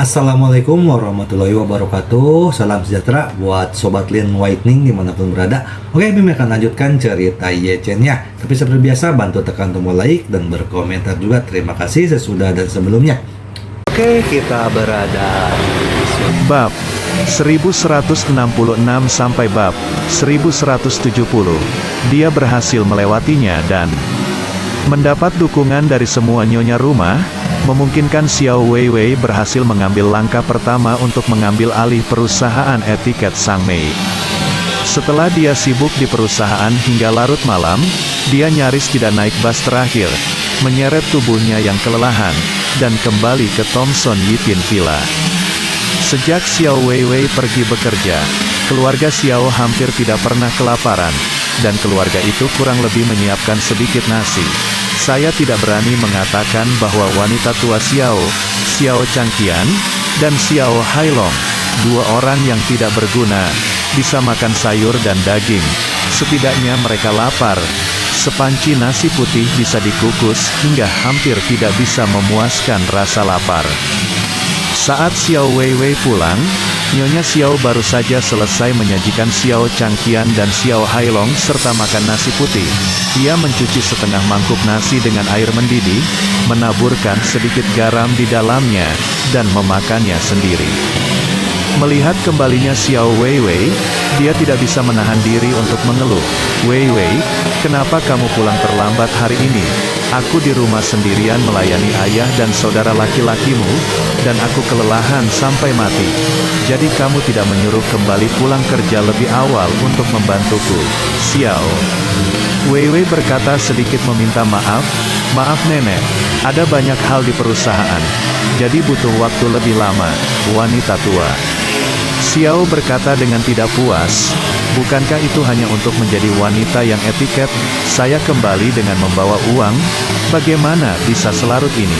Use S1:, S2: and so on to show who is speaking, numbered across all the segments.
S1: Assalamualaikum warahmatullahi wabarakatuh. Salam sejahtera buat Sobat Lin Whitening dimanapun berada. Oke, Bim akan lanjutkan cerita Ye-chan-nya. Tapi seperti biasa, bantu tekan tombol like dan berkomentar juga. Terima kasih sesudah dan sebelumnya. Oke, kita berada di
S2: Bab 1166 sampai bab 1170. Dia berhasil melewatinya dan mendapat dukungan dari semua nyonya rumah, memungkinkan Xiao Weiwei berhasil mengambil langkah pertama untuk mengambil alih perusahaan etiket Sang Mei. Setelah dia sibuk di perusahaan hingga larut malam, dia nyaris tidak naik bus terakhir, menyeret tubuhnya yang kelelahan, dan kembali ke Thomson Yipin Villa. Sejak Xiao Weiwei pergi bekerja, keluarga Xiao hampir tidak pernah kelaparan, dan keluarga itu kurang lebih menyiapkan sedikit nasi. Saya tidak berani mengatakan bahwa wanita tua Xiao, Xiao Changqian, dan Xiao Hailong, dua orang yang tidak berguna, bisa makan sayur dan daging. Setidaknya mereka lapar. Sepanci nasi putih bisa dikukus hingga hampir tidak bisa memuaskan rasa lapar. Saat Xiao Weiwei pulang, Nyonya Xiao baru saja selesai menyajikan Xiao Changqian dan Xiao Hailong serta makan nasi putih. Ia mencuci setengah mangkuk nasi dengan air mendidih, menaburkan sedikit garam di dalamnya, dan memakannya sendiri. Melihat kembalinya Xiao Weiwei, dia tidak bisa menahan diri untuk mengeluh. "Weiwei, kenapa kamu pulang terlambat hari ini? Aku di rumah sendirian melayani ayah dan saudara laki-lakimu, dan aku kelelahan sampai mati. Jadi kamu tidak menyuruh kembali pulang kerja lebih awal untuk membantuku, Xiao?" Weiwei berkata sedikit meminta maaf. "Maaf nenek, ada banyak hal di perusahaan, jadi butuh waktu lebih lama." Wanita tua Xiao berkata dengan tidak puas, "Bukankah itu hanya untuk menjadi wanita yang etiket? Saya kembali dengan membawa uang, bagaimana bisa selarut ini?"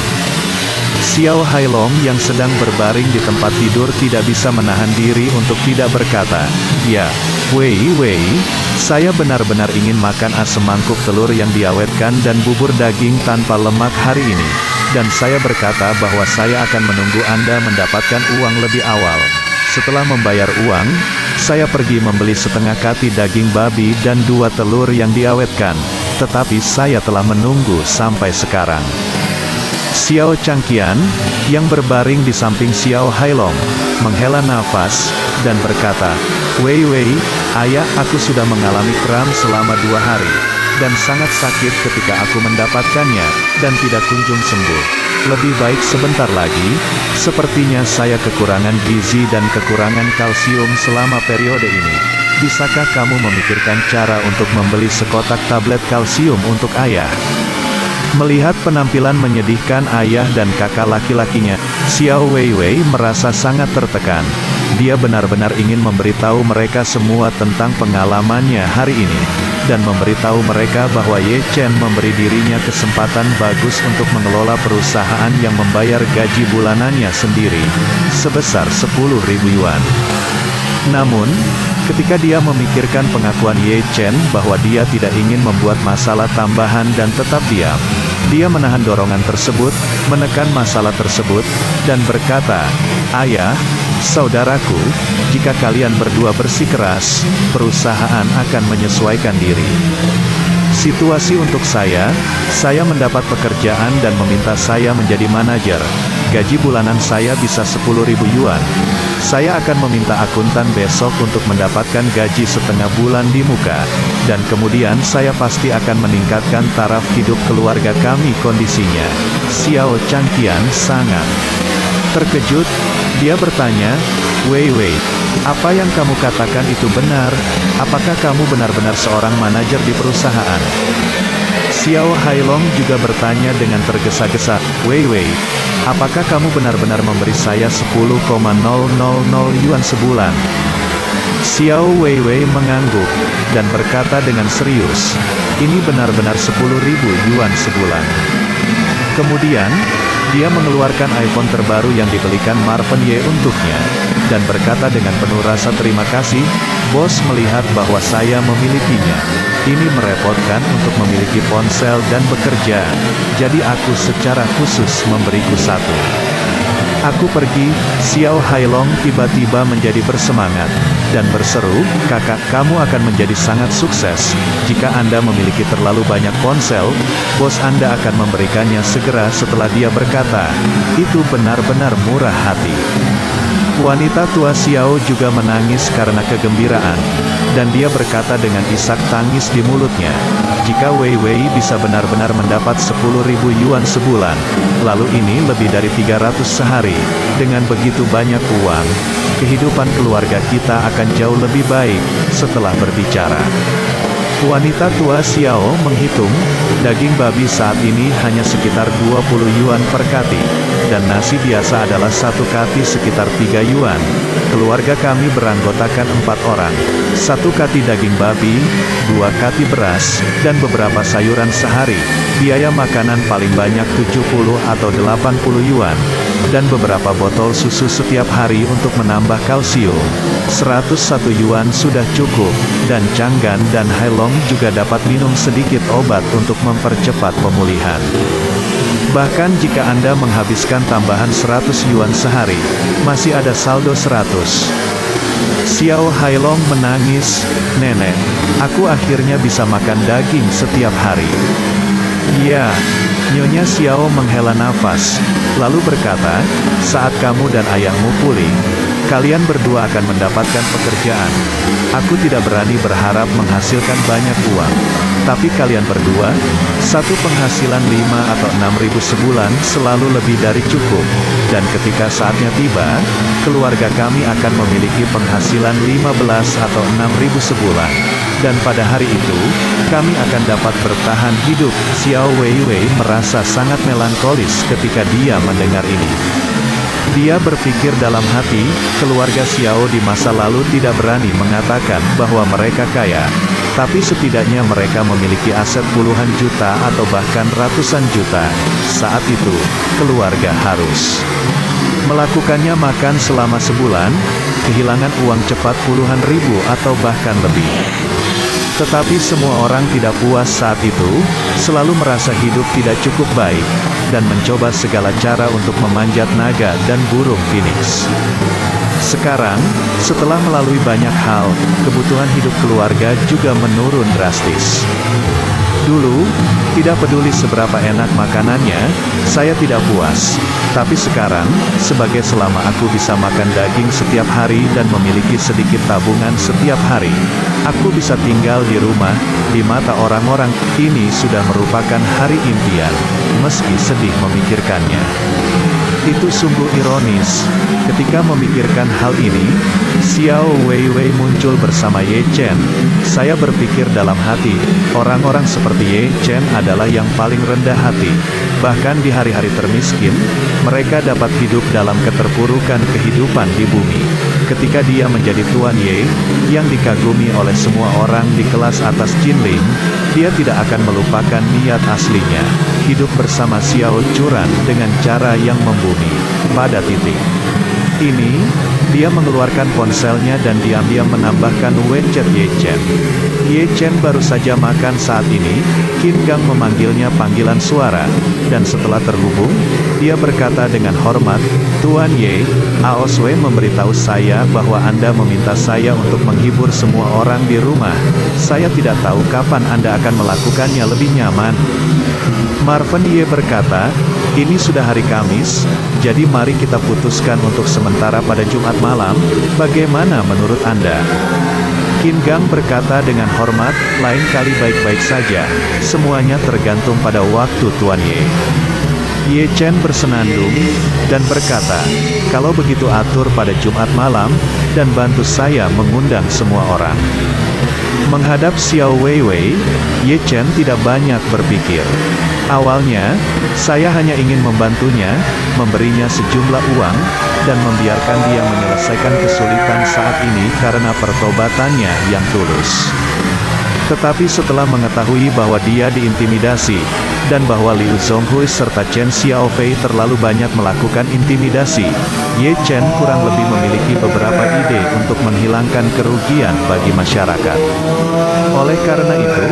S2: Xiao Hailong yang sedang berbaring di tempat tidur tidak bisa menahan diri untuk tidak berkata, "Ya, Weiwei, saya benar-benar ingin makan asam mangkuk telur yang diawetkan dan bubur daging tanpa lemak hari ini. Dan saya berkata bahwa saya akan menunggu Anda mendapatkan uang lebih awal. Setelah membayar uang, saya pergi membeli setengah kati daging babi dan 2 telur yang diawetkan. Tetapi saya telah menunggu sampai sekarang." Xiao Changqian, yang berbaring di samping Xiao Hailong, menghela nafas, dan berkata, "Weiwei, ayah, aku sudah mengalami kram selama 2 hari, dan sangat sakit ketika aku mendapatkannya, dan tidak kunjung sembuh. Lebih baik sebentar lagi. Sepertinya saya kekurangan gizi dan kekurangan kalsium selama periode ini. Bisakah kamu memikirkan cara untuk membeli sekotak tablet kalsium untuk ayah?" Melihat penampilan menyedihkan ayah dan kakak laki-lakinya, Xiao Weiwei merasa sangat tertekan. Dia benar-benar ingin memberitahu mereka semua tentang pengalamannya hari ini, dan memberitahu mereka bahwa Ye Chen memberi dirinya kesempatan bagus untuk mengelola perusahaan yang membayar gaji bulanannya sendiri, sebesar 10.000 yuan. Namun, ketika dia memikirkan pengakuan Ye Chen bahwa dia tidak ingin membuat masalah tambahan dan tetap diam, dia menahan dorongan tersebut, menekan masalah tersebut, dan berkata, "Ayah, saudaraku, jika kalian berdua bersikeras, perusahaan akan menyesuaikan diri. Situasi untuk saya mendapat pekerjaan dan meminta saya menjadi manajer. Gaji bulanan saya bisa 10.000 yuan. Saya akan meminta akuntan besok untuk mendapatkan gaji setengah bulan di muka. Dan kemudian saya pasti akan meningkatkan taraf hidup keluarga kami." Kondisinya, Xiao Changqian sangat terkejut. Dia bertanya, "Weiwei, apa yang kamu katakan itu benar? Apakah kamu benar-benar seorang manajer di perusahaan?" Xiao Hailong juga bertanya dengan tergesa-gesa, "Weiwei, apakah kamu benar-benar memberi saya 10,000 yuan sebulan?" Xiao Weiwei mengangguk, dan berkata dengan serius, "Ini benar-benar 10.000 yuan sebulan." Kemudian, dia mengeluarkan iPhone terbaru yang dibelikan Marvin Ye untuknya, dan berkata dengan penuh rasa terima kasih, "Bos melihat bahwa saya memilikinya. Ini merepotkan untuk memiliki ponsel dan bekerja, jadi aku secara khusus memberiku satu." Aku pergi, Xiao Hailong tiba-tiba menjadi bersemangat, dan berseru, kakak kamu akan menjadi sangat sukses. Jika Anda memiliki terlalu banyak ponsel, bos Anda akan memberikannya segera setelah dia berkata, itu benar-benar murah hati. Wanita tua Xiao juga menangis karena kegembiraan, dan dia berkata dengan isak tangis di mulutnya, jika Wei Wei bisa benar-benar mendapat 10.000 yuan sebulan, lalu ini lebih dari 300 sehari, dengan begitu banyak uang, kehidupan keluarga kita akan jauh lebih baik. Setelah berbicara, wanita tua Xiao menghitung, daging babi saat ini hanya sekitar 20 yuan per kati, dan nasi biasa adalah satu kati sekitar 3 yuan. Keluarga kami beranggotakan 4 orang, satu kati daging babi, 2 kati beras, dan beberapa sayuran sehari. Biaya makanan paling banyak 70 atau 80 yuan, dan beberapa botol susu setiap hari untuk menambah kalsium. 101 yuan sudah cukup, dan Changgan dan Hailong juga dapat minum sedikit obat untuk mempercepat pemulihan. Bahkan jika Anda menghabiskan tambahan 100 yuan sehari, masih ada saldo 100. Xiao Hailong menangis, nenek, aku akhirnya bisa makan daging setiap hari. Ya, Nyonya Xiao menghela nafas, lalu berkata, saat kamu dan ayahmu pulih, kalian berdua akan mendapatkan pekerjaan. Aku tidak berani berharap menghasilkan banyak uang, tapi kalian berdua, satu penghasilan 5 atau 6.000 sebulan selalu lebih dari cukup, dan ketika saatnya tiba, keluarga kami akan memiliki penghasilan 15 atau 6.000 sebulan, dan pada hari itu, kami akan dapat bertahan hidup. Xiao Weiwei merasa sangat melankolis ketika dia mendengar ini. Dia berpikir dalam hati, keluarga Xiao di masa lalu tidak berani mengatakan bahwa mereka kaya, tapi setidaknya mereka memiliki aset puluhan juta atau bahkan ratusan juta. Saat itu, keluarga harus melakukannya makan selama sebulan, kehilangan uang cepat puluhan ribu atau bahkan lebih. Tetapi semua orang tidak puas saat itu, selalu merasa hidup tidak cukup baik, dan mencoba segala cara untuk memanjat naga dan burung phoenix. Sekarang, setelah melalui banyak hal, kebutuhan hidup keluarga juga menurun drastis. Dulu, tidak peduli seberapa enak makanannya, saya tidak puas. Tapi sekarang, sebagai selama aku bisa makan daging setiap hari dan memiliki sedikit tabungan setiap hari, aku bisa tinggal di rumah, di mata orang-orang, ini sudah merupakan hari impian, meski sedih memikirkannya. Itu sungguh ironis. Ketika memikirkan hal ini, Xiao Weiwei muncul bersama Ye Chen. Saya berpikir dalam hati, orang-orang seperti Ye Chen adalah yang paling rendah hati. Bahkan di hari-hari termiskin, mereka dapat hidup dalam keterpurukan kehidupan di bumi. Ketika dia menjadi Tuan Ye, yang dikagumi oleh semua orang di kelas atas Jinling, dia tidak akan melupakan niat aslinya, hidup bersama Xiao Churan dengan cara yang membumi. Pada titik ini, dia mengeluarkan ponselnya dan diam-diam menambahkan WeChat Ye Chen. Ye Chen baru saja makan saat ini, Qin Gang memanggilnya panggilan suara, dan setelah terhubung, dia berkata dengan hormat, Tuan Ye, Aoswei memberitahu saya bahwa Anda meminta saya untuk menghibur semua orang di rumah. Saya tidak tahu kapan Anda akan melakukannya lebih nyaman. Marvin Ye berkata, ini sudah hari Kamis, jadi mari kita putuskan untuk sementara pada Jumat malam, bagaimana menurut Anda? Qin Gang berkata dengan hormat, lain kali baik-baik saja, semuanya tergantung pada waktu Tuan Ye. Ye Chen bersenandung, dan berkata, kalau begitu atur pada Jumat malam, dan bantu saya mengundang semua orang. Menghadap Xiao Weiwei, Ye Chen tidak banyak berpikir. Awalnya, saya hanya ingin membantunya, memberinya sejumlah uang, dan membiarkan dia menyelesaikan kesulitan saat ini karena pertobatannya yang tulus. Tetapi setelah mengetahui bahwa dia diintimidasi, dan bahwa Liu Zhonghui serta Chen Xiaofei terlalu banyak melakukan intimidasi. Ye Chen kurang lebih memiliki beberapa ide untuk menghilangkan kerugian bagi masyarakat. Oleh karena itu,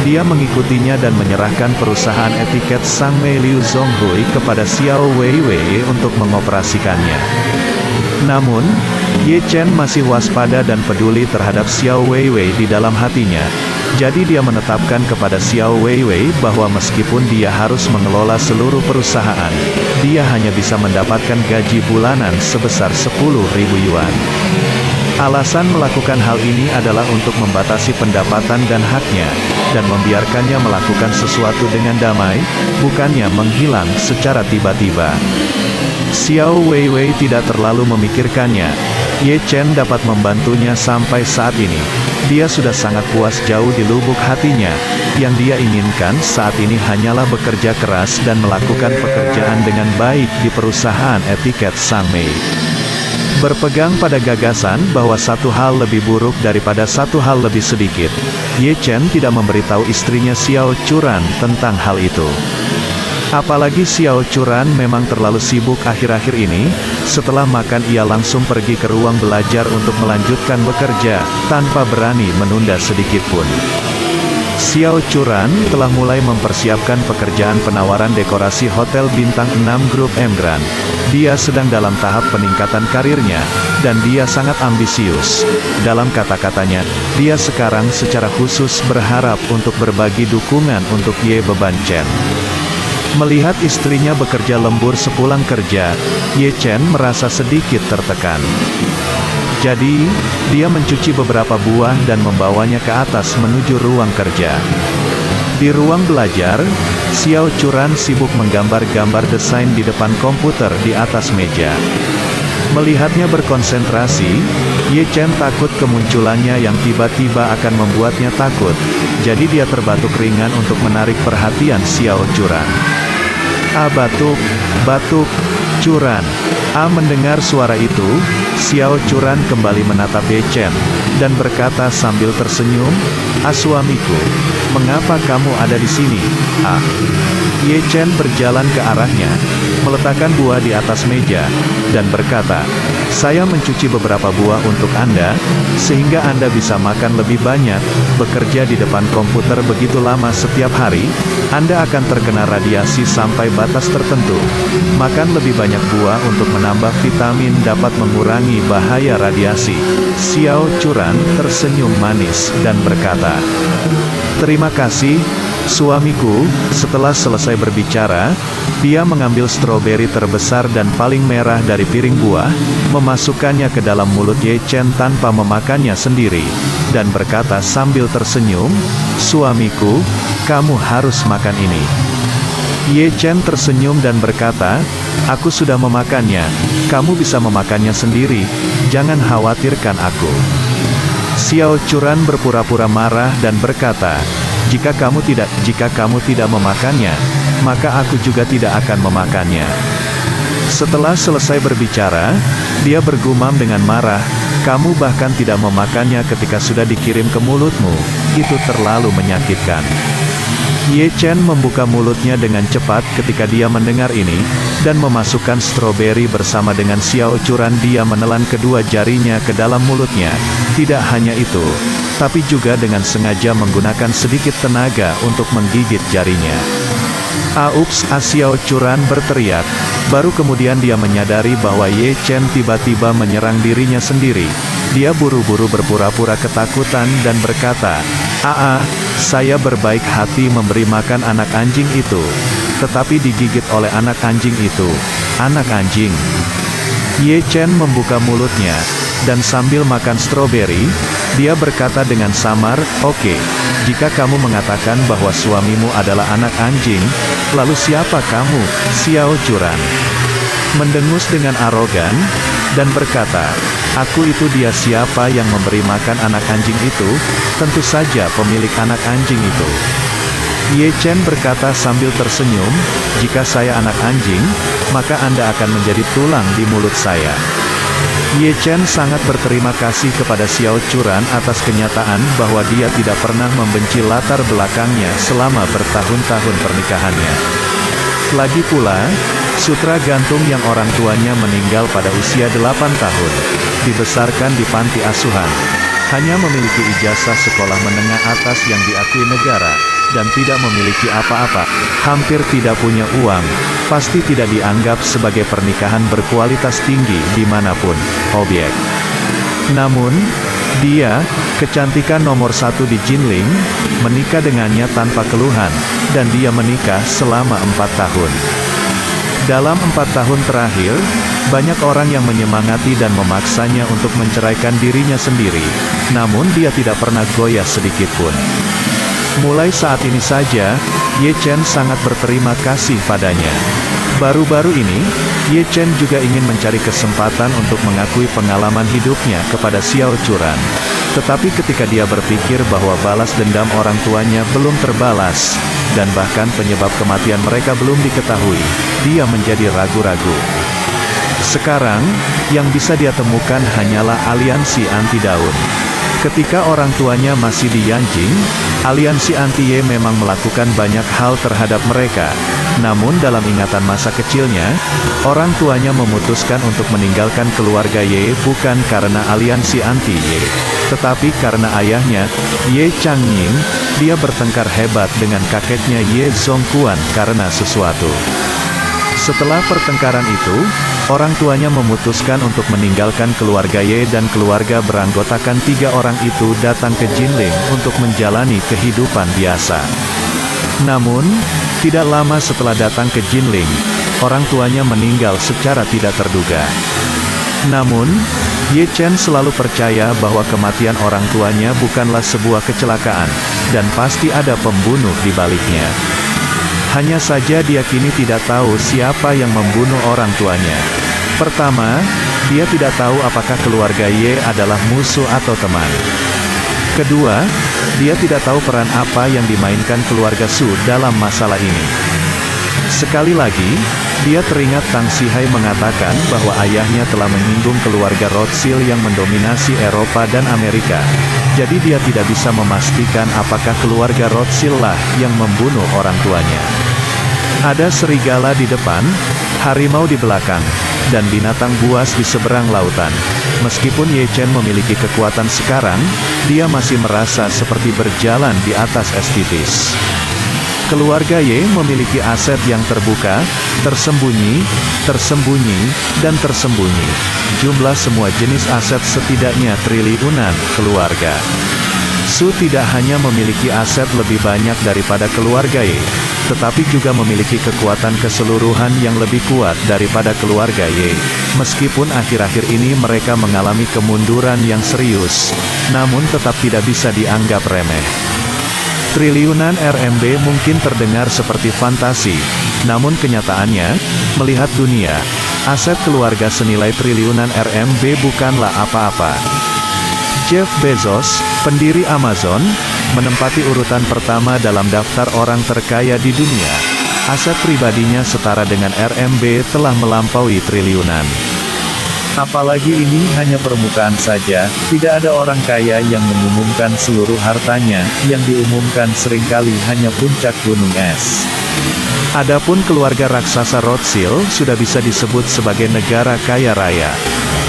S2: dia mengikutinya dan menyerahkan perusahaan etiket Sangmei Liu Zhonghui kepada Xiao Weiwei untuk mengoperasikannya. Namun, Ye Chen masih waspada dan peduli terhadap Xiao Weiwei di dalam hatinya. Jadi dia menetapkan kepada Xiao Weiwei bahwa meskipun dia harus mengelola seluruh perusahaan, dia hanya bisa mendapatkan gaji bulanan sebesar 10.000 yuan. Alasan melakukan hal ini adalah untuk membatasi pendapatan dan haknya, dan membiarkannya melakukan sesuatu dengan damai, bukannya menghilang secara tiba-tiba. Xiao Weiwei tidak terlalu memikirkannya. Ye Chen dapat membantunya sampai saat ini. Dia sudah sangat puas jauh di lubuk hatinya. Yang dia inginkan saat ini hanyalah bekerja keras dan melakukan pekerjaan dengan baik di perusahaan etiket Sangmei. Berpegang pada gagasan bahwa satu hal lebih buruk daripada satu hal lebih sedikit, Ye Chen tidak memberitahu istrinya Xiao Churan tentang hal itu. Apalagi Xiao Churan memang terlalu sibuk akhir-akhir ini. Setelah makan ia langsung pergi ke ruang belajar untuk melanjutkan bekerja, tanpa berani menunda sedikit pun. Xiao Churan telah mulai mempersiapkan pekerjaan penawaran dekorasi Hotel Bintang 6 Grup M Grand. Dia sedang dalam tahap peningkatan karirnya, dan dia sangat ambisius. Dalam kata-katanya, dia sekarang secara khusus berharap untuk berbagi dukungan untuk Ye Beban Chen. Melihat istrinya bekerja lembur sepulang kerja, Ye Chen merasa sedikit tertekan. Jadi, dia mencuci beberapa buah dan membawanya ke atas menuju ruang kerja. Di ruang belajar, Xiao Churan sibuk menggambar gambar desain di depan komputer di atas meja. Melihatnya berkonsentrasi, Ye Chen takut kemunculannya yang tiba-tiba akan membuatnya takut. Jadi dia terbatuk ringan untuk menarik perhatian Xiao Churan. Batuk, batuk, Churan. Mendengar suara itu, Xiao Churan kembali menatap Ye Chen, dan berkata sambil tersenyum, suamiku, mengapa kamu ada di sini? Ye Chen berjalan ke arahnya, meletakkan buah di atas meja, dan berkata, saya mencuci beberapa buah untuk Anda, sehingga Anda bisa makan lebih banyak. Bekerja di depan komputer begitu lama setiap hari, Anda akan terkena radiasi sampai batas tertentu. Makan lebih banyak buah untuk menambah vitamin dapat mengurangi bahaya radiasi. Xiao Churan tersenyum manis dan berkata, terima kasih, suamiku. Setelah selesai berbicara, dia mengambil stroberi terbesar dan paling merah dari piring buah, memasukkannya ke dalam mulut Ye Chen tanpa memakannya sendiri, dan berkata sambil tersenyum, suamiku, kamu harus makan ini. Ye Chen tersenyum dan berkata, aku sudah memakannya, kamu bisa memakannya sendiri, jangan khawatirkan aku. Xiao Churan berpura-pura marah dan berkata, jika kamu tidak memakannya, maka aku juga tidak akan memakannya. Setelah selesai berbicara, dia bergumam dengan marah, kamu bahkan tidak memakannya ketika sudah dikirim ke mulutmu, itu terlalu menyakitkan. Ye Chen membuka mulutnya dengan cepat ketika dia mendengar ini, dan memasukkan stroberi bersama dengan Xiao Churan. Dia menelan kedua jarinya ke dalam mulutnya. Tidak hanya itu, tapi juga dengan sengaja menggunakan sedikit tenaga untuk menggigit jarinya. Ups, Xiao Churan berteriak. Baru kemudian dia menyadari bahwa Ye Chen tiba-tiba menyerang dirinya sendiri. Dia buru-buru berpura-pura ketakutan dan berkata, saya berbaik hati memberi makan anak anjing itu, tetapi digigit oleh anak anjing itu. Anak anjing. Ye Chen membuka mulutnya, dan sambil makan stroberi, dia berkata dengan samar, oke, jika kamu mengatakan bahwa suamimu adalah anak anjing, lalu siapa kamu, Xiao Churan? Mendengus dengan arogan, dan berkata, aku itu dia. Siapa yang memberi makan anak anjing itu? Tentu saja pemilik anak anjing itu. Ye Chen berkata sambil tersenyum, jika saya anak anjing, maka Anda akan menjadi tulang di mulut saya. Ye Chen sangat berterima kasih kepada Xiao Churan atas kenyataan bahwa dia tidak pernah membenci latar belakangnya selama bertahun-tahun pernikahannya. Lagi pula, Sutra gantung yang orang tuanya meninggal pada usia 8 tahun, dibesarkan di panti asuhan, hanya memiliki ijazah sekolah menengah atas yang diakui negara, dan tidak memiliki apa-apa, hampir tidak punya uang, pasti tidak dianggap sebagai pernikahan berkualitas tinggi dimanapun, objek. Namun, dia, kecantikan nomor 1 di Jinling, menikah dengannya tanpa keluhan, dan dia menikah selama 4 tahun. Dalam 4 tahun terakhir, banyak orang yang menyemangati dan memaksanya untuk menceraikan dirinya sendiri, namun dia tidak pernah goyah sedikitpun. Mulai saat ini saja, Ye Chen sangat berterima kasih padanya. Baru-baru ini, Ye Chen juga ingin mencari kesempatan untuk mengakui pengalaman hidupnya kepada Xiao Churan. Tetapi ketika dia berpikir bahwa balas dendam orang tuanya belum terbalas, dan bahkan penyebab kematian mereka belum diketahui, dia menjadi ragu-ragu. Sekarang, yang bisa dia temukan hanyalah aliansi anti daun. Ketika orang tuanya masih di Yanjing, aliansi anti-Ye memang melakukan banyak hal terhadap mereka. Namun dalam ingatan masa kecilnya, orang tuanya memutuskan untuk meninggalkan keluarga Ye bukan karena aliansi anti-Ye, tetapi karena ayahnya, Ye Changning, dia bertengkar hebat dengan kakeknya Ye Zongquan karena sesuatu. Setelah pertengkaran itu, orang tuanya memutuskan untuk meninggalkan keluarga Ye dan keluarga beranggotakan 3 orang itu datang ke Jinling untuk menjalani kehidupan biasa. Namun, tidak lama setelah datang ke Jinling, orang tuanya meninggal secara tidak terduga. Namun, Ye Chen selalu percaya bahwa kematian orang tuanya bukanlah sebuah kecelakaan, dan pasti ada pembunuh di baliknya. Hanya saja dia kini tidak tahu siapa yang membunuh orang tuanya. Pertama, dia tidak tahu apakah keluarga Ye adalah musuh atau teman. Kedua, dia tidak tahu peran apa yang dimainkan keluarga Su dalam masalah ini. Sekali lagi, dia teringat Tang Sihai mengatakan bahwa ayahnya telah menyinggung keluarga Rothschild yang mendominasi Eropa dan Amerika. Jadi dia tidak bisa memastikan apakah keluarga Rothschild lah yang membunuh orang tuanya. Ada serigala di depan, harimau di belakang, dan binatang buas di seberang lautan. Meskipun Ye Chen memiliki kekuatan sekarang, dia masih merasa seperti berjalan di atas es tipis. Keluarga Ye memiliki aset yang terbuka, tersembunyi, dan tersembunyi. Jumlah semua jenis aset setidaknya triliunan keluarga. Su tidak hanya memiliki aset lebih banyak daripada keluarga Ye, tetapi juga memiliki kekuatan keseluruhan yang lebih kuat daripada keluarga Ye. Meskipun akhir-akhir ini mereka mengalami kemunduran yang serius, namun tetap tidak bisa dianggap remeh. Triliunan RMB mungkin terdengar seperti fantasi, namun kenyataannya, melihat dunia, aset keluarga senilai triliunan RMB bukanlah apa-apa. Jeff Bezos, pendiri Amazon, menempati urutan pertama dalam daftar orang terkaya di dunia. Aset pribadinya setara dengan RMB telah melampaui triliunan. Apalagi ini hanya permukaan saja, tidak ada orang kaya yang mengumumkan seluruh hartanya, yang diumumkan seringkali hanya puncak gunung es. Adapun keluarga raksasa Rothschild sudah bisa disebut sebagai negara kaya raya.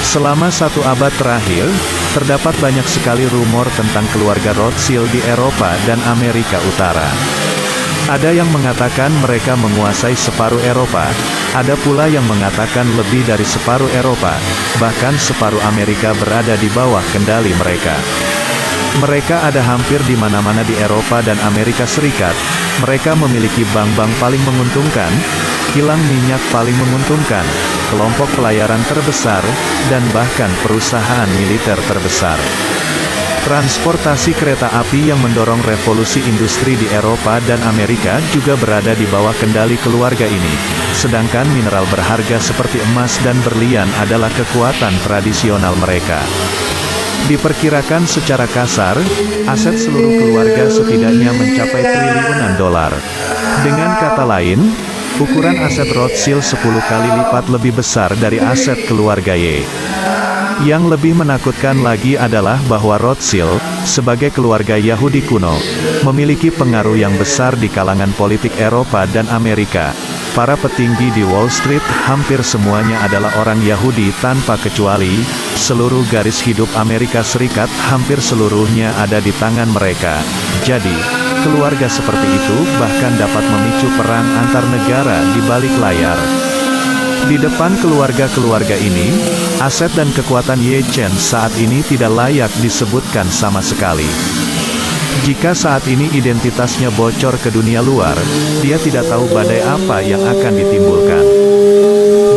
S2: Selama 1 abad terakhir, terdapat banyak sekali rumor tentang keluarga Rothschild di Eropa dan Amerika Utara. Ada yang mengatakan mereka menguasai separuh Eropa, ada pula yang mengatakan lebih dari separuh Eropa, bahkan separuh Amerika berada di bawah kendali mereka. Mereka ada hampir di mana-mana di Eropa dan Amerika Serikat. Mereka memiliki bank-bank paling menguntungkan, kilang minyak paling menguntungkan, kelompok pelayaran terbesar, dan bahkan perusahaan militer terbesar. Transportasi kereta api yang mendorong revolusi industri di Eropa dan Amerika juga berada di bawah kendali keluarga ini. Sedangkan mineral berharga seperti emas dan berlian adalah kekuatan tradisional mereka. Diperkirakan secara kasar, aset seluruh keluarga setidaknya mencapai triliunan dolar. Dengan kata lain, Ukuran aset Rothschild 10 kali lipat lebih besar dari aset keluarga Ye. Yang lebih menakutkan lagi adalah bahwa Rothschild, sebagai keluarga Yahudi kuno, memiliki pengaruh yang besar di kalangan politik Eropa dan Amerika. Para petinggi di Wall Street, hampir semuanya adalah orang Yahudi tanpa kecuali. Seluruh garis hidup Amerika Serikat hampir seluruhnya ada di tangan mereka. Jadi, keluarga seperti itu bahkan dapat memicu perang antar negara di balik layar. Di depan keluarga-keluarga ini, aset dan kekuatan Ye Chen saat ini tidak layak disebutkan sama sekali. Jika saat ini identitasnya bocor ke dunia luar, dia tidak tahu badai apa yang akan ditimbulkan.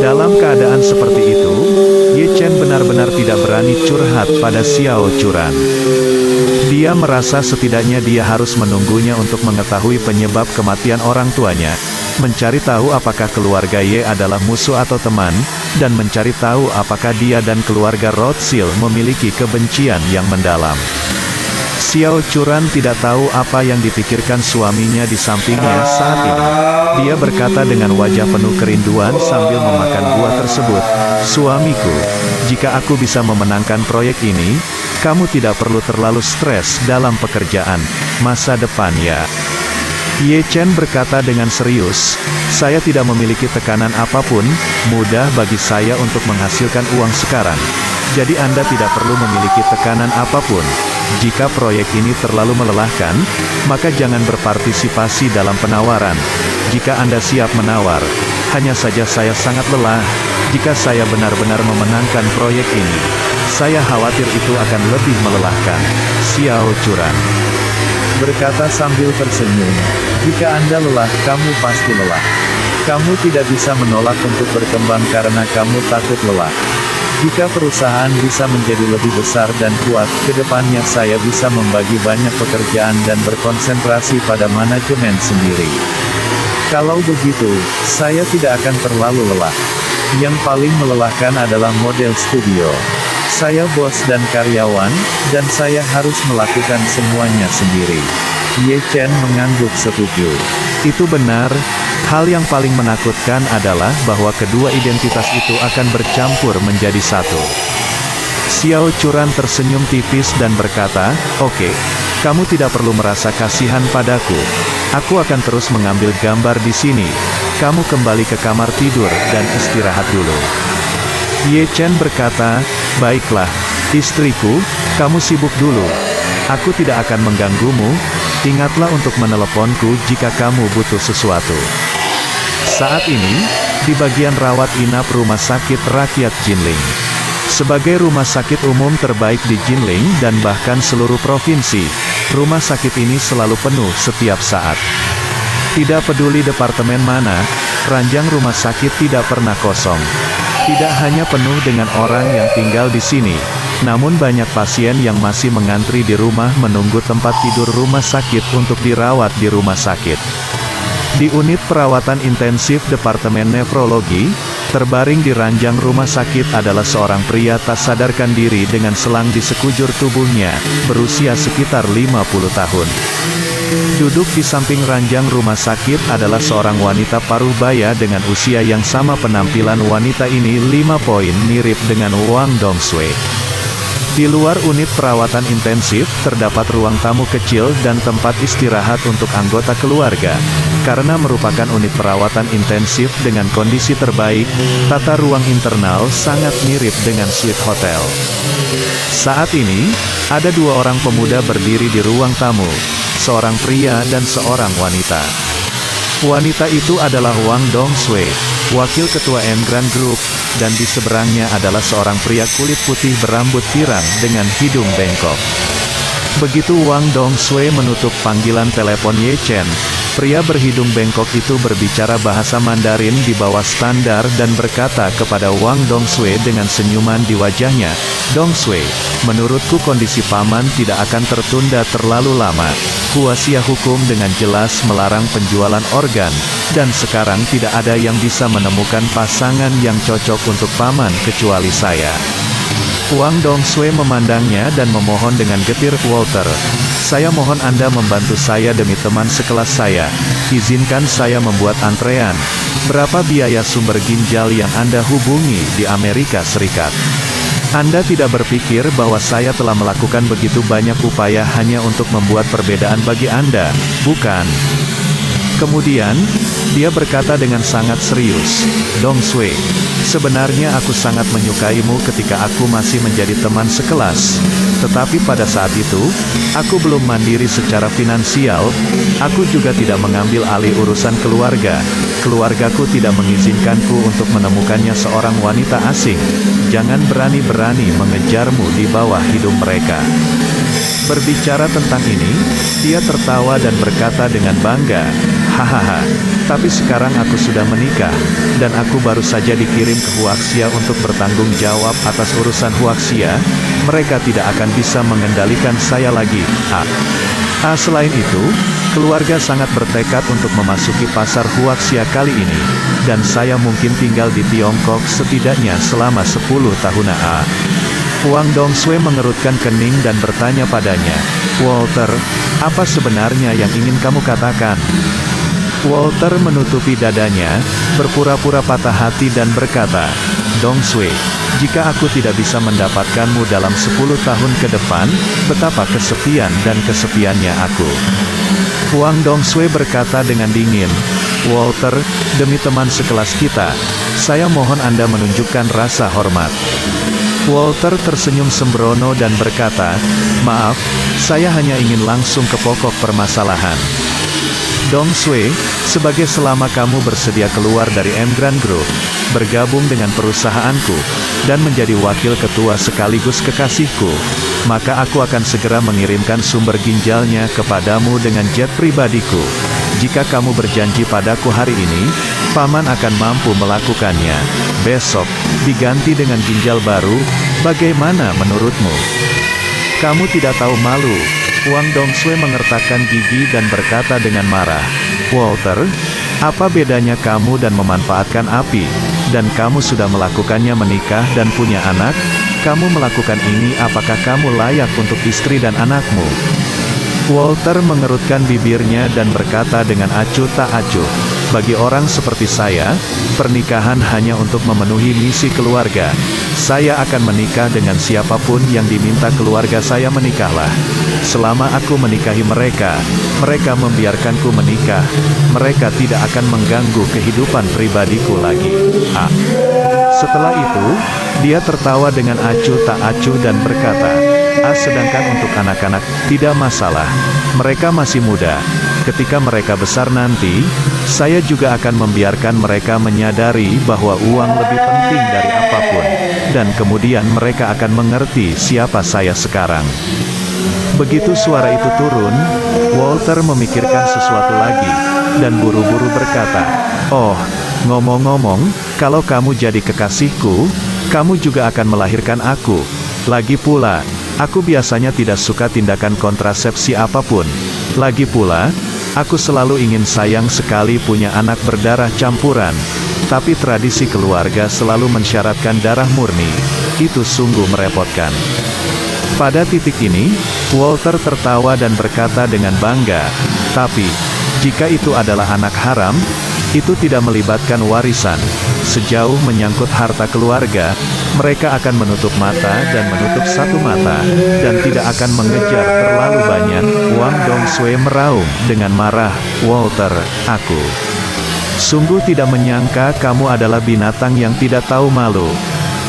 S2: Dalam keadaan seperti itu, Ye Chen benar-benar tidak berani curhat pada Xiao Churan. Dia merasa setidaknya dia harus menunggunya untuk mengetahui penyebab kematian orang tuanya, mencari tahu apakah keluarga Ye adalah musuh atau teman, dan mencari tahu apakah dia dan keluarga Rothschild memiliki kebencian yang mendalam. Xiao Churan tidak tahu apa yang dipikirkan suaminya di sampingnya saat ini. Dia berkata dengan wajah penuh kerinduan sambil memakan buah tersebut, "Suamiku, jika aku bisa memenangkan proyek ini, kamu tidak perlu terlalu stres dalam pekerjaan masa depan ya." Ye Chen berkata dengan serius, "Saya tidak memiliki tekanan apapun, mudah bagi saya untuk menghasilkan uang sekarang. Jadi Anda tidak perlu memiliki tekanan apapun. Jika proyek ini terlalu melelahkan, maka jangan berpartisipasi dalam penawaran. Jika Anda siap menawar, hanya saja saya sangat lelah. Jika saya benar-benar memenangkan proyek ini, saya khawatir itu akan lebih melelahkan." Xiao Churan berkata sambil tersenyum, "Jika Anda lelah, kamu pasti lelah. Kamu tidak bisa menolak untuk berkembang karena kamu takut lelah. Jika perusahaan bisa menjadi lebih besar dan kuat, kedepannya saya bisa membagi banyak pekerjaan dan berkonsentrasi pada manajemen sendiri. Kalau begitu, saya tidak akan terlalu lelah. Yang paling melelahkan adalah model studio. Saya bos dan karyawan, dan saya harus melakukan semuanya sendiri." Ye Chen mengangguk setuju. Itu benar. Hal yang paling menakutkan adalah bahwa kedua identitas itu akan bercampur menjadi satu. Xiao Churan tersenyum tipis dan berkata, "Oke, kamu tidak perlu merasa kasihan padaku. Aku akan terus mengambil gambar di sini. Kamu kembali ke kamar tidur dan istirahat dulu." Ye Chen berkata, "Baiklah, istriku, kamu sibuk dulu. Aku tidak akan mengganggumu. Ingatlah untuk meneleponku jika kamu butuh sesuatu." Saat ini, di bagian rawat inap Rumah Sakit Rakyat Jinling. Sebagai rumah sakit umum terbaik di Jinling dan bahkan seluruh provinsi, rumah sakit ini selalu penuh setiap saat. Tidak peduli departemen mana, ranjang rumah sakit tidak pernah kosong. Tidak hanya penuh dengan orang yang tinggal di sini, namun banyak pasien yang masih mengantri di rumah menunggu tempat tidur rumah sakit untuk dirawat di rumah sakit. Di unit perawatan intensif Departemen Nefrologi, terbaring di ranjang rumah sakit adalah seorang pria tak sadarkan diri dengan selang di sekujur tubuhnya, berusia sekitar 50 tahun. Duduk di samping ranjang rumah sakit adalah seorang wanita paruh baya dengan usia yang sama. Penampilan wanita ini 5 poin mirip dengan Wang Dongshui. Di luar unit perawatan intensif, terdapat ruang tamu kecil dan tempat istirahat untuk anggota keluarga. Karena merupakan unit perawatan intensif dengan kondisi terbaik, tata ruang internal sangat mirip dengan suite hotel. Saat ini, ada 2 orang pemuda berdiri di ruang tamu, seorang pria dan seorang wanita. Wanita itu adalah Wang Dongshui, wakil ketua Emgrand Group, dan di seberangnya adalah seorang pria kulit putih berambut pirang dengan hidung bengkok. Begitu Wang Dongshui menutup panggilan telepon Ye Chen, pria berhidung bengkok itu berbicara bahasa Mandarin di bawah standar dan berkata kepada Wang Dongshui dengan senyuman di wajahnya, "Dongshui, menurutku kondisi paman tidak akan tertunda terlalu lama. Kuasa hukum dengan jelas melarang penjualan organ, dan sekarang tidak ada yang bisa menemukan pasangan yang cocok untuk paman kecuali saya." Wang Dongshui memandangnya dan memohon dengan getir, "Walter, saya mohon Anda membantu saya demi teman sekelas saya. Izinkan saya membuat antrean. Berapa biaya sumber ginjal yang Anda hubungi di Amerika Serikat? Anda tidak berpikir bahwa saya telah melakukan begitu banyak upaya hanya untuk membuat perbedaan bagi Anda, bukan? Kemudian, dia berkata dengan sangat serius, Dong Sui, sebenarnya aku sangat menyukaimu ketika aku masih menjadi teman sekelas. Tetapi pada saat itu, aku belum mandiri secara finansial, aku juga tidak mengambil alih urusan keluarga. Keluargaku tidak mengizinkanku untuk menemukannya seorang wanita asing. Jangan berani-berani mengejarmu di bawah hidung mereka. Berbicara tentang ini, dia tertawa dan berkata dengan bangga, hahaha, tapi sekarang aku sudah menikah, dan aku baru saja dikirim ke Huaxia untuk bertanggung jawab atas urusan Huaxia. Mereka tidak akan bisa mengendalikan saya lagi. Selain itu, keluarga sangat bertekad untuk memasuki pasar Huaxia kali ini, dan saya mungkin tinggal di Tiongkok setidaknya selama 10 tahun. Wang Dongsui mengerutkan kening dan bertanya padanya, Walter, apa sebenarnya yang ingin kamu katakan? Walter menutupi dadanya, berpura-pura patah hati dan berkata, Dongsui, jika aku tidak bisa mendapatkanmu dalam 10 tahun ke depan, betapa kesepian dan kesepiannya aku. Wang Dongsui berkata dengan dingin, Walter, demi teman sekelas kita, saya mohon Anda menunjukkan rasa hormat. Walter tersenyum sembrono dan berkata, maaf, saya hanya ingin langsung ke pokok permasalahan. Dong Sui, sebagai selama kamu bersedia keluar dari Emgrand Group, bergabung dengan perusahaanku, dan menjadi wakil ketua sekaligus kekasihku, maka aku akan segera mengirimkan sumber ginjalnya kepadamu dengan jet pribadiku. Jika kamu berjanji padaku hari ini, Paman akan mampu melakukannya. Besok, diganti dengan ginjal baru, bagaimana menurutmu? Kamu tidak tahu malu. Wang Dongsui mengertakkan gigi dan berkata dengan marah, Walter, apa bedanya kamu dan memanfaatkan api? Dan kamu sudah melakukannya menikah dan punya anak? Kamu melakukan ini apakah kamu layak untuk istri dan anakmu? Walter mengerutkan bibirnya dan berkata dengan acuh tak acuh, bagi orang seperti saya, pernikahan hanya untuk memenuhi misi keluarga. Saya akan menikah dengan siapapun yang diminta keluarga saya menikahlah. Selama aku menikahi mereka, mereka membiarkanku menikah. Mereka tidak akan mengganggu kehidupan pribadiku lagi. Setelah itu, dia tertawa dengan acuh tak acuh dan berkata, sedangkan untuk anak-anak, tidak masalah. Mereka masih muda. Ketika mereka besar nanti, saya juga akan membiarkan mereka menyadari bahwa uang lebih penting dari apapun. Dan kemudian mereka akan mengerti siapa saya sekarang. Begitu suara itu turun, Walter memikirkan sesuatu lagi, dan buru-buru berkata, oh, ngomong-ngomong, kalau kamu jadi kekasihku, kamu juga akan melahirkan aku. Lagi pula, aku biasanya tidak suka tindakan kontrasepsi apapun. Lagi pula, aku selalu ingin sayang sekali punya anak berdarah campuran. Tapi tradisi keluarga selalu mensyaratkan darah murni. Itu sungguh merepotkan. Pada titik ini, Walter tertawa dan berkata dengan bangga, tapi, jika itu adalah anak haram, itu tidak melibatkan warisan. Sejauh menyangkut harta keluarga, mereka akan menutup mata dan menutup satu mata, dan tidak akan mengejar terlalu banyak. Wang Dongsui meraung dengan marah, Walter, aku sungguh tidak menyangka kamu adalah binatang yang tidak tahu malu.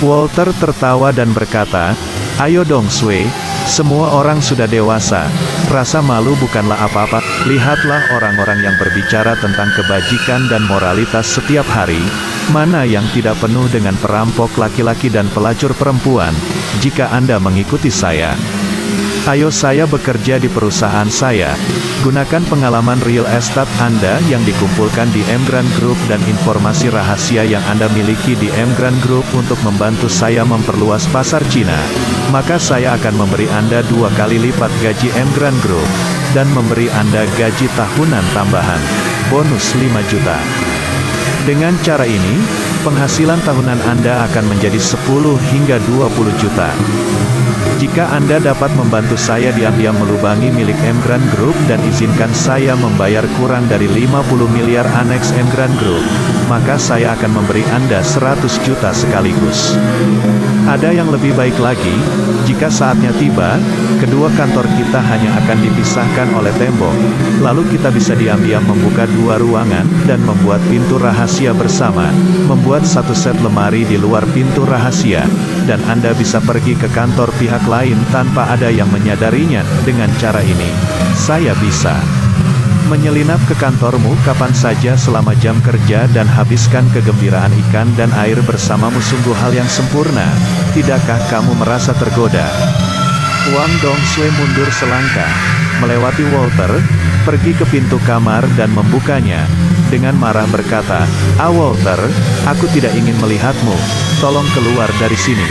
S2: Walter tertawa dan berkata, ayo Dongsui, semua orang sudah dewasa. Rasa malu bukanlah apa-apa. Lihatlah orang-orang yang berbicara tentang kebajikan dan moralitas setiap hari. Mana yang tidak penuh dengan perampok laki-laki dan pelacur perempuan. Jika Anda mengikuti saya, ayo saya bekerja di perusahaan saya. Gunakan pengalaman real estate Anda yang dikumpulkan di Emgrand Group dan informasi rahasia yang Anda miliki di Emgrand Group untuk membantu saya memperluas pasar Cina. Maka saya akan memberi Anda 2 kali lipat gaji Emgrand Group, dan memberi Anda gaji tahunan tambahan, bonus 5 juta. Dengan cara ini, penghasilan tahunan Anda akan menjadi 10 hingga 20 juta. Jika Anda dapat membantu saya diam-diam melubangi milik Emgrand Group dan izinkan saya membayar kurang dari 50 miliar aneks Emgrand Group, maka saya akan memberi Anda 100 juta sekaligus. Ada yang lebih baik lagi, jika saatnya tiba, kedua kantor kita hanya akan dipisahkan oleh tembok, lalu kita bisa diam-diam membuka dua ruangan dan membuat pintu rahasia bersama, membuat satu set lemari di luar pintu rahasia, dan Anda bisa pergi ke kantor pihak lain tanpa ada yang menyadarinya. Dengan cara ini, saya bisa menyelinap ke kantormu kapan saja selama jam kerja dan habiskan kegembiraan ikan dan air bersamamu. Sungguh hal yang sempurna. Tidakkah kamu merasa tergoda? Wang Dongsui mundur selangkah, melewati Walter, pergi ke pintu kamar dan membukanya. Dengan marah berkata, Walter, aku tidak ingin melihatmu. Tolong keluar dari sini.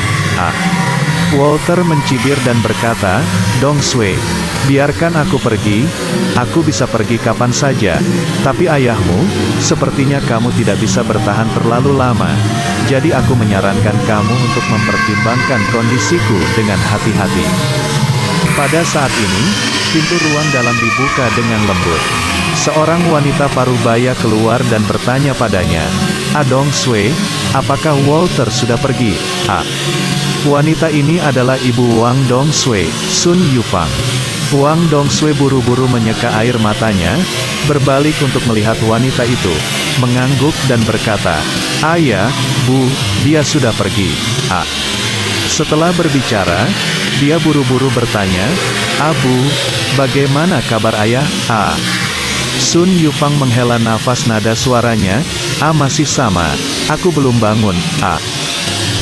S2: Walter mencibir dan berkata, Dongsui, biarkan aku pergi, aku bisa pergi kapan saja. Tapi ayahmu, sepertinya kamu tidak bisa bertahan terlalu lama. Jadi aku menyarankan kamu untuk mempertimbangkan kondisiku dengan hati-hati. Pada saat ini, pintu ruang dalam dibuka dengan lembut. Seorang wanita parubaya keluar dan bertanya padanya, Dongsui, apakah Walter sudah pergi? Wanita ini adalah ibu Wang Dongsui, Sun Yufang. Wang Dongsui buru-buru menyeka air matanya, berbalik untuk melihat wanita itu, mengangguk dan berkata, Ayah, Bu, dia sudah pergi. Setelah berbicara, dia buru-buru bertanya, Bu, bagaimana kabar ayah? Sun Yufang menghela nafas, nada suaranya, masih sama, aku belum bangun.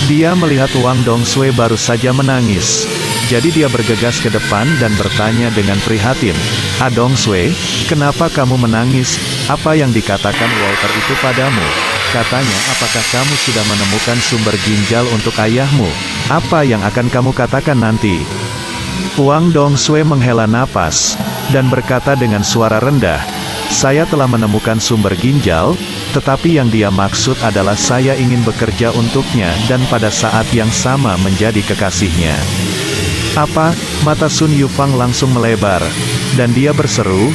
S2: Dia melihat Wang Dongsui baru saja menangis. Jadi dia bergegas ke depan dan bertanya dengan prihatin, Dongsui, kenapa kamu menangis? Apa yang dikatakan Walter itu padamu? Katanya, apakah kamu sudah menemukan sumber ginjal untuk ayahmu? Apa yang akan kamu katakan nanti? Wang Dongsui menghela napas dan berkata dengan suara rendah, saya telah menemukan sumber ginjal, tetapi yang dia maksud adalah saya ingin bekerja untuknya dan pada saat yang sama menjadi kekasihnya. Apa? Mata Sun Yufang langsung melebar, dan dia berseru,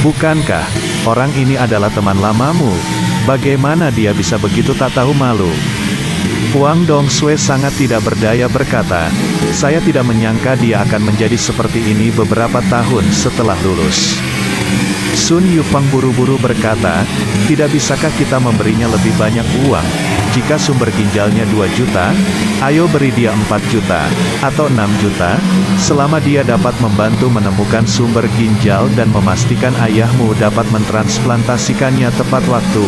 S2: bukankah orang ini adalah teman lamamu? Bagaimana dia bisa begitu tak tahu malu? Wang Dongsui sangat tidak berdaya berkata, saya tidak menyangka dia akan menjadi seperti ini beberapa tahun setelah lulus. Sun Yufang buru-buru berkata, tidak bisakah kita memberinya lebih banyak uang? Jika sumber ginjalnya 2 juta, ayo beri dia 4 juta, atau 6 juta, selama dia dapat membantu menemukan sumber ginjal dan memastikan ayahmu dapat mentransplantasikannya tepat waktu.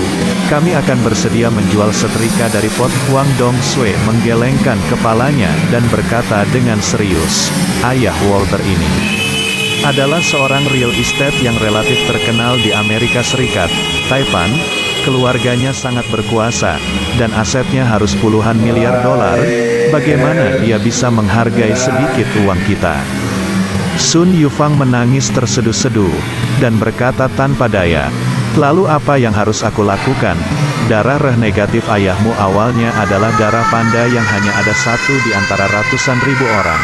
S2: Kami akan bersedia menjual setrika dari pot. Wang Dongsui menggelengkan kepalanya dan berkata dengan serius, ayah Walter ini adalah seorang real estate yang relatif terkenal di Amerika Serikat, Taiwan. Keluarganya sangat berkuasa, dan asetnya harus puluhan miliar dolar. Bagaimana dia bisa menghargai sedikit uang kita? Sun Yufang menangis terseduh-seduh, dan berkata tanpa daya, lalu apa yang harus aku lakukan? Darah reh negatif ayahmu awalnya adalah darah panda yang hanya ada satu di antara ratusan ribu orang.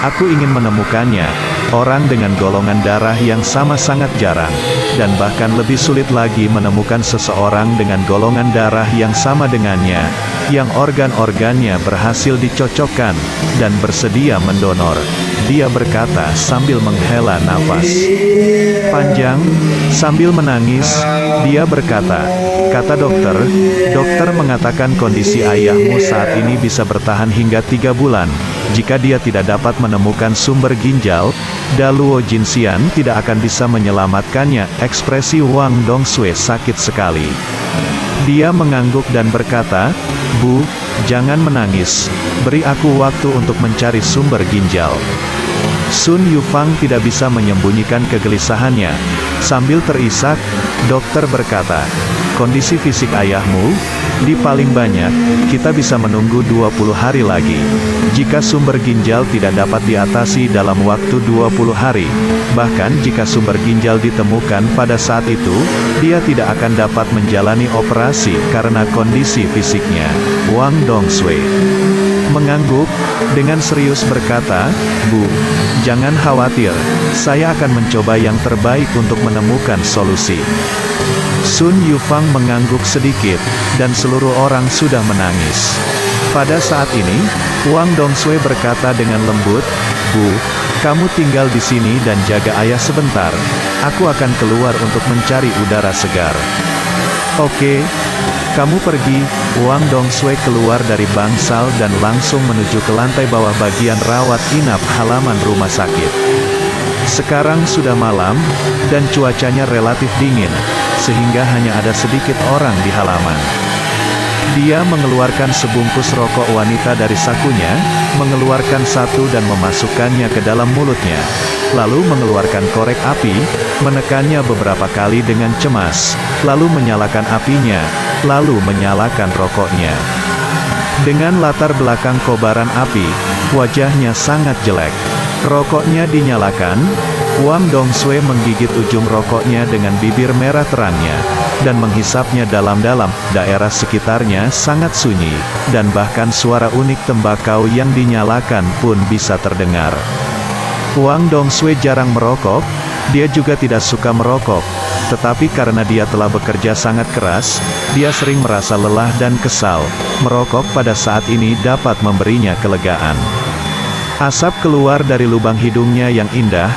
S2: Aku ingin menemukannya, orang dengan golongan darah yang sama sangat jarang, dan bahkan lebih sulit lagi menemukan seseorang dengan golongan darah yang sama dengannya, yang organ-organnya berhasil dicocokkan, dan bersedia mendonor. Dia berkata sambil menghela nafas panjang, sambil menangis, dia berkata, kata dokter, dokter mengatakan kondisi ayahmu saat ini bisa bertahan hingga 3 bulan. Jika dia tidak dapat menemukan sumber ginjal, Daluo Jinxian tidak akan bisa menyelamatkannya. Ekspresi Wang Dongsui sakit sekali. Dia mengangguk dan berkata, Bu, jangan menangis, beri aku waktu untuk mencari sumber ginjal. Sun Yufang tidak bisa menyembunyikan kegelisahannya. Sambil terisak, dokter berkata, kondisi fisik ayahmu, di paling banyak, kita bisa menunggu 20 hari lagi. Jika sumber ginjal tidak dapat diatasi dalam waktu 20 hari, bahkan jika sumber ginjal ditemukan pada saat itu, dia tidak akan dapat menjalani operasi karena kondisi fisiknya. Wang Dongsui mengangguk, dengan serius berkata, "Bu, jangan khawatir, saya akan mencoba yang terbaik untuk menemukan solusi." Sun Yufang mengangguk sedikit, dan seluruh orang sudah menangis. Pada saat ini, Wang Dongsui berkata dengan lembut, "Bu, kamu tinggal di sini dan jaga ayah sebentar. Aku akan keluar untuk mencari udara segar." "Oke, kamu pergi." Wang Dongsui keluar dari bangsal dan langsung menuju ke lantai bawah bagian rawat inap halaman rumah sakit. Sekarang sudah malam, dan cuacanya relatif dingin, sehingga hanya ada sedikit orang di halaman. Dia mengeluarkan sebungkus rokok wanita dari sakunya, mengeluarkan satu dan memasukkannya ke dalam mulutnya. Lalu mengeluarkan korek api, menekannya beberapa kali dengan cemas, lalu menyalakan apinya, lalu menyalakan rokoknya. Dengan latar belakang kobaran api, wajahnya sangat jelek. Rokoknya dinyalakan, Wang Dongsui menggigit ujung rokoknya dengan bibir merah terangnya, dan menghisapnya dalam-dalam. Daerah sekitarnya sangat sunyi, dan bahkan suara unik tembakau yang dinyalakan pun bisa terdengar. Wang Dongsui jarang merokok, dia juga tidak suka merokok, tetapi karena dia telah bekerja sangat keras, dia sering merasa lelah dan kesal. Merokok pada saat ini dapat memberinya kelegaan. Asap keluar dari lubang hidungnya yang indah,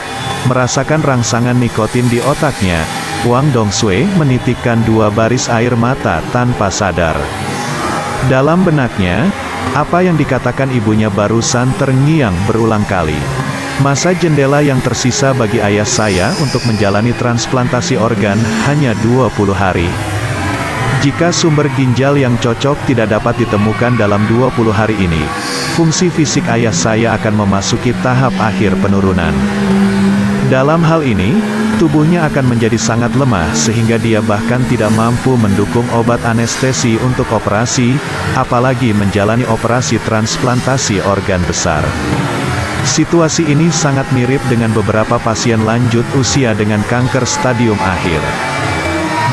S2: merasakan rangsangan nikotin di otaknya. Wang Dongsui menitikkan 2 baris air mata tanpa sadar. Dalam benaknya, apa yang dikatakan ibunya barusan terngiang berulang kali. Masa jendela yang tersisa bagi ayah saya untuk menjalani transplantasi organ hanya 20 hari. Jika sumber ginjal yang cocok tidak dapat ditemukan dalam 20 hari ini, fungsi fisik ayah saya akan memasuki tahap akhir penurunan. Dalam hal ini, tubuhnya akan menjadi sangat lemah sehingga dia bahkan tidak mampu mendukung obat anestesi untuk operasi, apalagi menjalani operasi transplantasi organ besar. Situasi ini sangat mirip dengan beberapa pasien lanjut usia dengan kanker stadium akhir.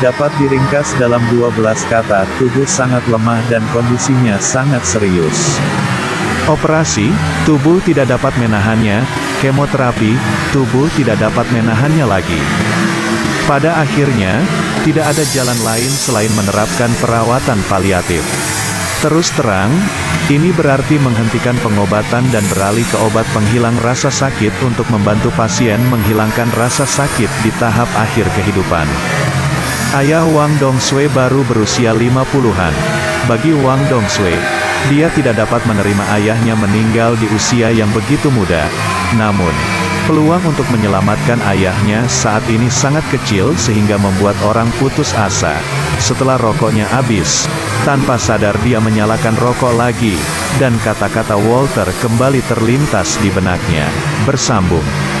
S2: Dapat diringkas dalam 12 kata, tubuh sangat lemah dan kondisinya sangat serius. Operasi, tubuh tidak dapat menahannya. Kemoterapi, tubuh tidak dapat menahannya lagi. Pada akhirnya, tidak ada jalan lain selain menerapkan perawatan paliatif. Terus terang, ini berarti menghentikan pengobatan dan beralih ke obat penghilang rasa sakit untuk membantu pasien menghilangkan rasa sakit di tahap akhir kehidupan. Ayah Wang Dongsui baru berusia 50-an. Bagi Wang Dongsui, dia tidak dapat menerima ayahnya meninggal di usia yang begitu muda. Namun, peluang untuk menyelamatkan ayahnya saat ini sangat kecil sehingga membuat orang putus asa. Setelah rokoknya habis, tanpa sadar dia menyalakan rokok lagi, dan kata-kata Walter kembali terlintas di benaknya. Bersambung.